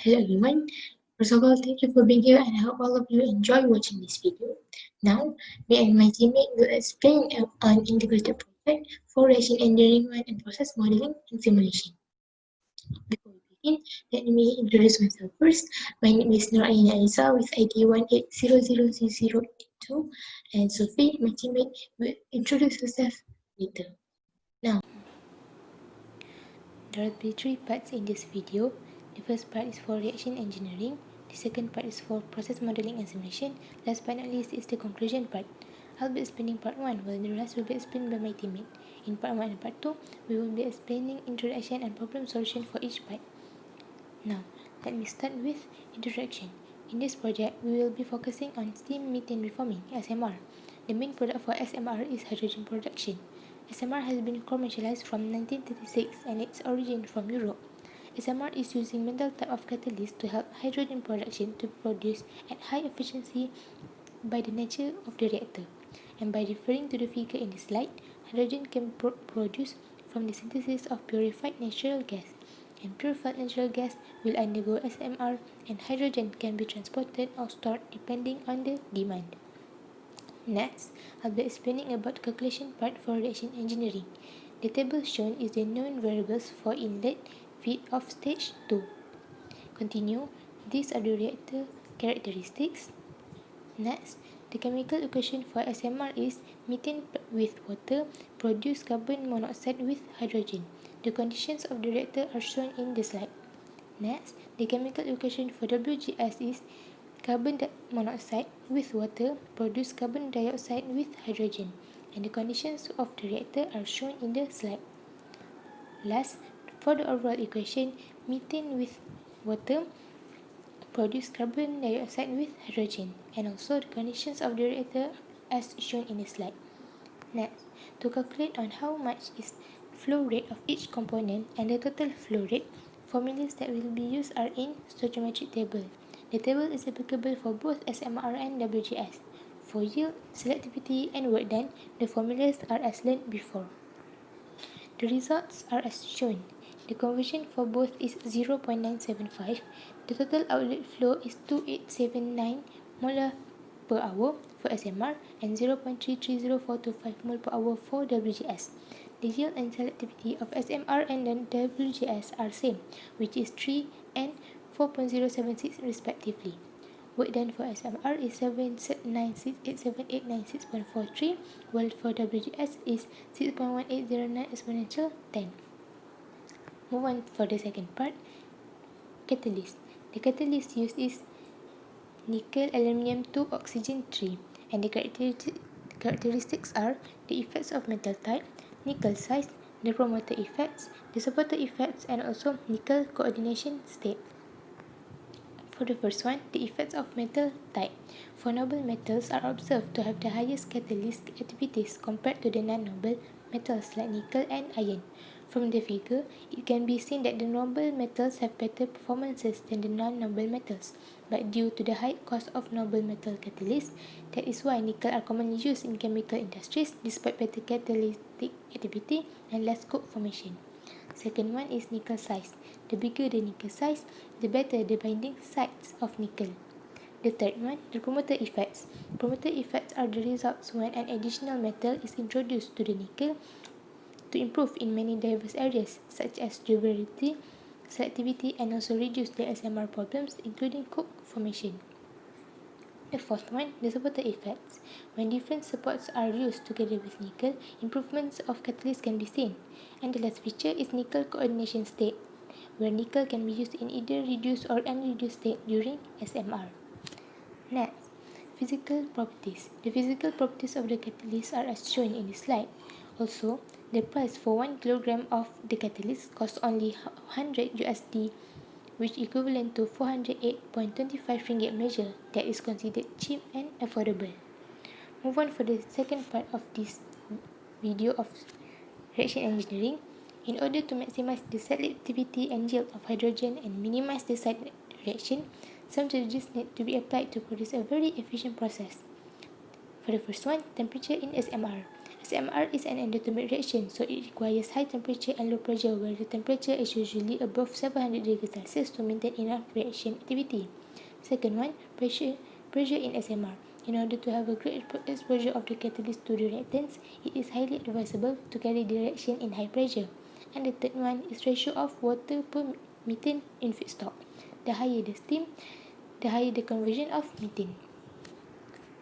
Hello everyone. First of all, thank you for being here and I hope all of you enjoy watching this video. Now, me and my teammate will explain an integrated project for reaction engineering 1 and process modeling and simulation. Before we begin, let me introduce myself first. My name is Nur Ain Aiza with ID 1800082 and Sophie, my teammate, will introduce herself later. Now, there will be three parts in this video. The first part is for reaction engineering, the second part is for process modeling and simulation, last but not least is the conclusion part. I'll be explaining part 1 while the rest will be explained by my teammate. In part 1 and part 2, we will be explaining introduction and problem solution for each part. Now, let me start with introduction. In this project, we will be focusing on steam methane reforming, SMR. The main product for SMR is hydrogen production. SMR has been commercialized from 1936 and its origin from Europe. SMR is using metal type of catalyst to help hydrogen production to be produced at high efficiency by the nature of the reactor. And by referring to the figure in this slide, hydrogen can be produced from the synthesis of purified natural gas. And purified natural gas will undergo SMR and hydrogen can be transported or stored depending on the demand. Next, I'll be explaining about calculation part for reaction engineering. The table shown is the known variables for inlet feed of stage 2. Continue, these are the reactor characteristics. Next, the chemical equation for SMR is methane with water produce carbon monoxide with hydrogen. The conditions of the reactor are shown in the slide. Next, the chemical equation for WGS is carbon monoxide with water produce carbon dioxide with hydrogen, and the conditions of the reactor are shown in the slide. Last, for the overall equation, methane with water produce carbon dioxide with hydrogen, and also the conditions of the reactor as shown in the slide. Next, to calculate on how much is flow rate of each component and the total flow rate, formulas that will be used are in stoichiometric table. The table is applicable for both SMR and WGS. For yield, selectivity, and work done, the formulas are as learned before. The results are as shown. The conversion for both is 0.975. The total outlet flow is 2879 molar per hour for SMR and 0.330425 mol per hour for WGS. The yield and selectivity of SMR and WGS are same, which is 3 and 4.076 respectively. Work done for SMR is 7968789.6.43, while for WGS is 6.1809 exponential 10. Move on for the second part, catalyst. The catalyst used is nickel aluminium 2 oxygen 3, and the characteristics are the effects of metal type, nickel size, the promoter effects, the supporter effects, and also nickel coordination state. For the first one, the effects of metal type. For noble metals are observed to have the highest catalyst activities compared to the non-noble metals like nickel and iron. From the figure, it can be seen that the noble metals have better performances than the non-noble metals. But due to the high cost of noble metal catalysts, that is why nickel are commonly used in chemical industries despite better catalytic activity and less coke formation. Second one is nickel size. The bigger the nickel size, the better the binding sites of nickel. The third one, the promoter effects. Promoter effects are the results when an additional metal is introduced to the nickel to improve in many diverse areas such as durability, selectivity, and also reduce the SMR problems including coke formation. The fourth one, the supporter effects. When different supports are used together with nickel, improvements of catalyst can be seen. And the last feature is nickel coordination state, where nickel can be used in either reduced or unreduced state during SMR. Next, physical properties. The physical properties of the catalyst are as shown in this slide. Also, the price for 1 kilogram of the catalyst costs only 100 USD, which equivalent to 408.25 ringgit measure that is considered cheap and affordable. Move on for the second part of this video of reaction engineering. In order to maximize the selectivity and yield of hydrogen and minimize the side reaction, some strategies need to be applied to produce a very efficient process. For the first one, temperature in SMR. SMR is an endothermic reaction, so it requires high temperature and low pressure, where the temperature is usually above 700 degrees Celsius to maintain enough reaction activity. Second one, pressure in SMR. In order to have a great exposure of the catalyst to the reactants, it is highly advisable to carry the reaction in high pressure. And the third one is ratio of water per methane in feedstock. The higher the steam, the higher the conversion of methane.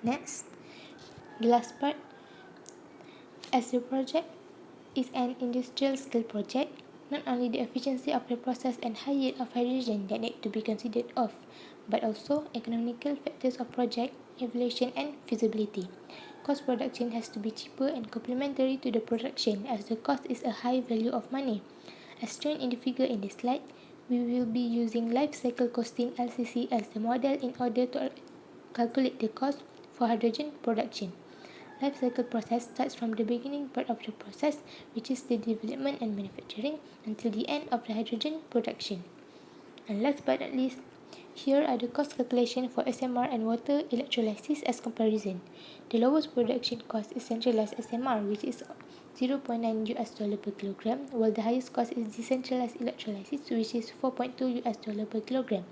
Next, the last part, as the project is an industrial scale project, not only the efficiency of the process and high yield of hydrogen that need to be considered of, but also economical factors of project evaluation and feasibility. Cost production has to be cheaper and complementary to the production, as the cost is a high value of money. As shown in the figure in this slide, we will be using life cycle costing LCC as the model in order to calculate the cost for hydrogen production. Life cycle process starts from the beginning part of the process, which is the development and manufacturing, until the end of the hydrogen production. And last but not least, here are the cost calculation for SMR and water electrolysis as comparison. The lowest production cost is centralized SMR, which is 0.9 US dollar per kilogram, while the highest cost is decentralized electrolysis, which is 4.2 US dollar per kilogram.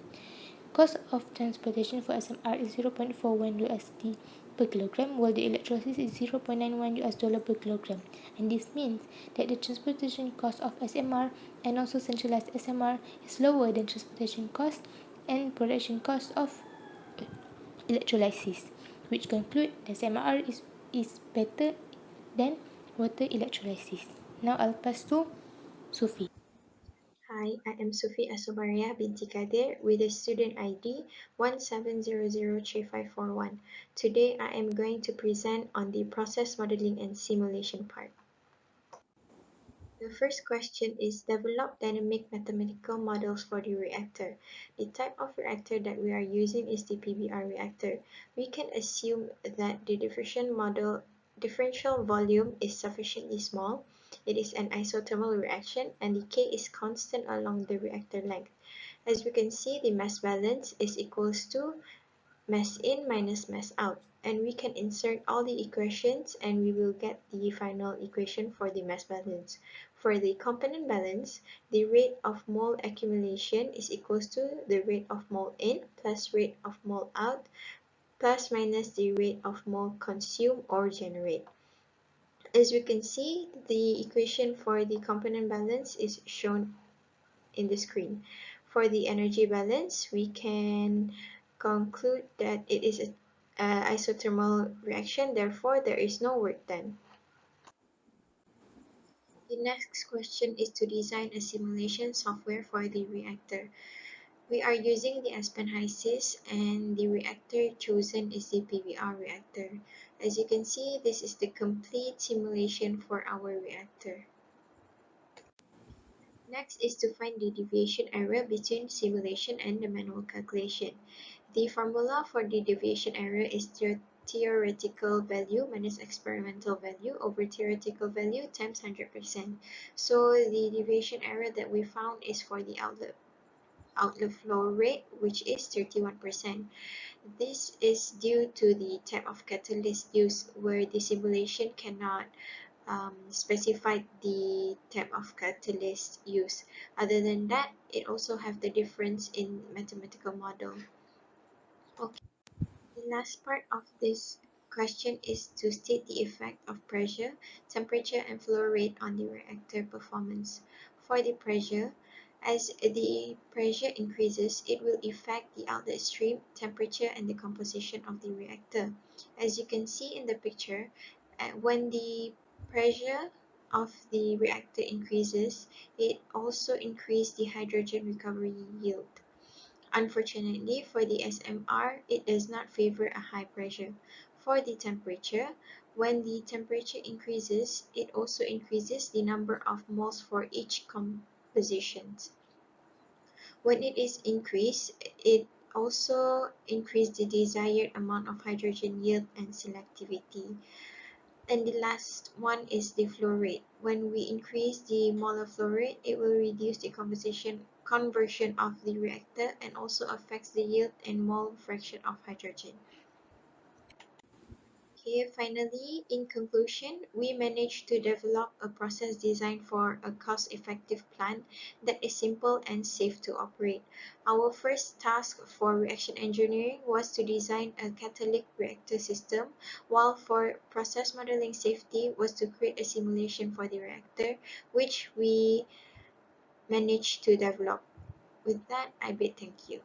Cost of transportation for SMR is 0.41 USD per kilogram, while the electrolysis is 0.91 US dollar per kilogram. And this means that the transportation cost of SMR and also centralized SMR is lower than transportation cost and production cost of electrolysis, which conclude that SMR is better than water electrolysis. Now I'll pass to Sufi. Hi, I am Sufi Asomaria binti Kadir with the student ID 17003541. Today I am going to present on the process modeling and simulation part. The first question is develop dynamic mathematical models for the reactor. The type of reactor that we are using is the PBR reactor. We can assume that the differential volume is sufficiently small. It is an isothermal reaction and the K is constant along the reactor length. As we can see, the mass balance is equals to mass in minus mass out, and we can insert all the equations and we will get the final equation for the mass balance. For the component balance, the rate of mole accumulation is equals to the rate of mole in plus rate of mole out plus minus the rate of mole consume or generate. As we can see, the equation for the component balance is shown in the screen. For the energy balance, we can conclude that it is an isothermal reaction, therefore there is no work done. The next question is to design a simulation software for the reactor. We are using the Aspen HYSYS and the reactor chosen is the PBR reactor. As you can see, this is the complete simulation for our reactor. Next is to find the deviation error between simulation and the manual calculation. The formula for the deviation error is theoretical value minus experimental value over theoretical value times 100%. So the deviation error that we found is for the outlet flow rate, which is 31%. This is due to the type of catalyst used, where the simulation cannot specify the type of catalyst used. Other than that, it also have the difference in mathematical model. Okay, the last part of this question is to state the effect of pressure, temperature, and flow rate on the reactor performance. For the pressure, as the pressure increases, it will affect the outlet stream, temperature, and the composition of the reactor. As you can see in the picture, when the pressure of the reactor increases, it also increases the hydrogen recovery yield. Unfortunately, for the SMR, it does not favor a high pressure. For the temperature, when the temperature increases, it also increases the number of moles for each composition. When it is increased, it also increases the desired amount of hydrogen yield and selectivity. And the last one is the flow rate. When we increase the molar flow rate, it will reduce the conversion of the reactor and also affects the yield and mole fraction of hydrogen. Okay, finally, in conclusion, we managed to develop a process designed for a cost-effective plant that is simple and safe to operate. Our first task for reaction engineering was to design a catalytic reactor system, while for process modeling safety was to create a simulation for the reactor, which we managed to develop. With that, I bid thank you.